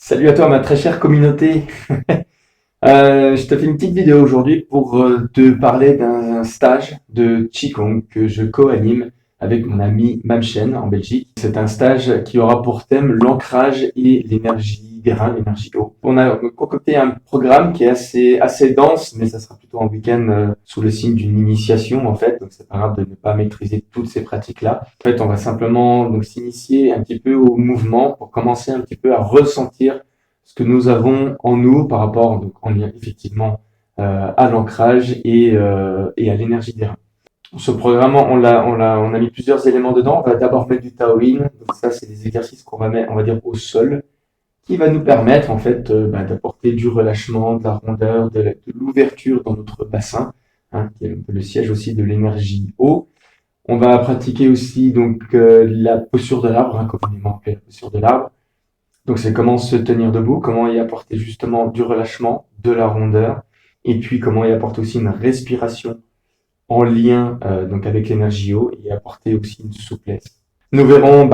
Salut à toi, ma très chère communauté. Je te fais une petite vidéo aujourd'hui pour te parler d'un stage de Qigong que je co-anime avec mon ami Mamchen en Belgique. C'est un stage qui aura pour thème l'ancrage et l'énergie des reins, l'énergie eau. On a concocté un programme qui est assez dense, mais ça sera plutôt en week-end sous le signe d'une initiation en fait. Donc c'est pas grave de ne pas maîtriser toutes ces pratiques-là. En fait, on va simplement donc s'initier un petit peu au mouvement pour commencer un petit peu à ressentir ce que nous avons en nous par rapport donc en lien effectivement à l'ancrage et à l'énergie des reins. Ce programme, on a mis plusieurs éléments dedans. On va d'abord mettre du Taoyin. Donc ça, c'est des exercices qu'on va mettre, on va dire, au sol, qui va nous permettre en fait d'apporter du relâchement, de la rondeur, de l'ouverture dans notre bassin, hein, qui est un peu le siège aussi de l'énergie eau. On va pratiquer aussi donc la posture de l'arbre, hein, communément appelée la posture de l'arbre. Donc c'est comment se tenir debout, comment y apporter justement du relâchement, de la rondeur, et puis comment y apporter aussi une respiration en lien donc avec l'énergie eau et apporter aussi une souplesse. Nous verrons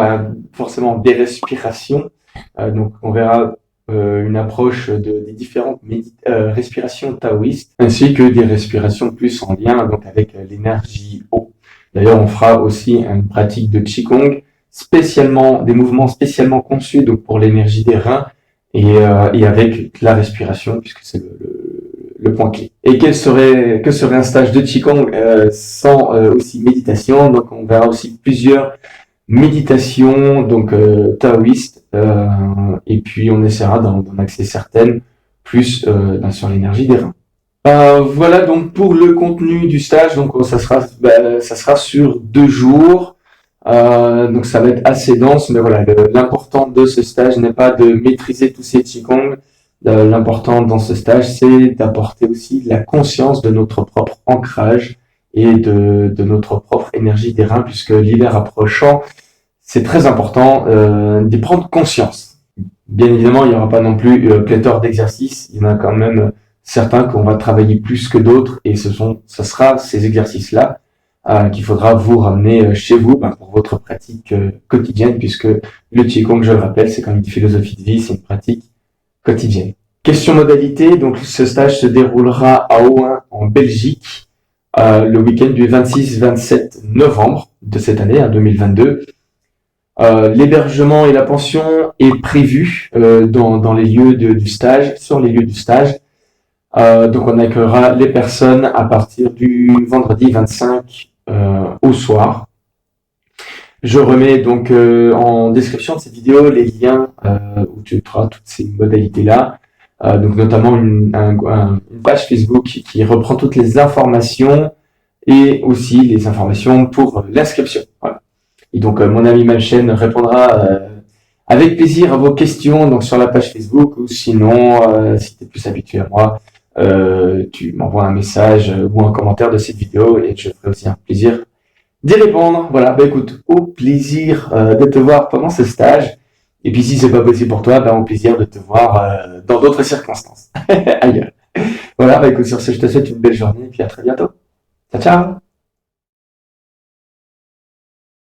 forcément des respirations, donc on verra une approche des différentes respirations taoïstes, ainsi que des respirations plus en lien donc avec l'énergie eau. D'ailleurs, on fera aussi une pratique de Qigong, spécialement des mouvements spécialement conçus donc pour l'énergie des reins et avec la respiration puisque c'est le point clé. Et que serait un stage de Qigong sans aussi méditation? Donc on verra aussi plusieurs méditations donc taoïstes et puis on essaiera d'en axer certaines plus sur l'énergie des reins. Voilà donc pour le contenu du stage. Donc ça sera sur 2 jours. Donc ça va être assez dense, mais voilà, l'important de ce stage n'est pas de maîtriser tous ces Qigong. L'important dans ce stage, c'est d'apporter aussi la conscience de notre propre ancrage et de notre propre énergie des reins, puisque l'hiver approchant, c'est très important d'y prendre conscience. Bien évidemment, il n'y aura pas non plus pléthore d'exercices. Il y en a quand même certains qu'on va travailler plus que d'autres, et ce sera ces exercices-là qu'il faudra vous ramener chez vous pour votre pratique quotidienne, puisque le Qigong, je le rappelle, c'est comme une philosophie de vie, c'est une pratique quotidienne. Question modalité, donc ce stage se déroulera à Ohain en Belgique le week-end du 26-27 novembre de cette année, 2022. L'hébergement et la pension est prévu dans les lieux du stage, sur les lieux du stage. Donc on accueillera les personnes à partir du vendredi 25 au soir. Je remets donc en description de cette vidéo les liens où tu trouveras toutes ces modalités-là. Donc notamment une page Facebook qui reprend toutes les informations et aussi les informations pour l'inscription. Voilà. Et donc mon ami Mamchen répondra avec plaisir à vos questions donc sur la page Facebook, ou sinon si tu es plus habitué à moi, tu m'envoies un message ou un commentaire de cette vidéo et je ferai aussi un plaisir d'y répondre. Voilà, écoute, au plaisir de te voir pendant ce stage. Et puis si c'est pas possible pour toi, au plaisir de te voir dans d'autres circonstances ailleurs. Voilà, écoute, sur ce, je te souhaite une belle journée et puis à très bientôt. Ciao, ciao.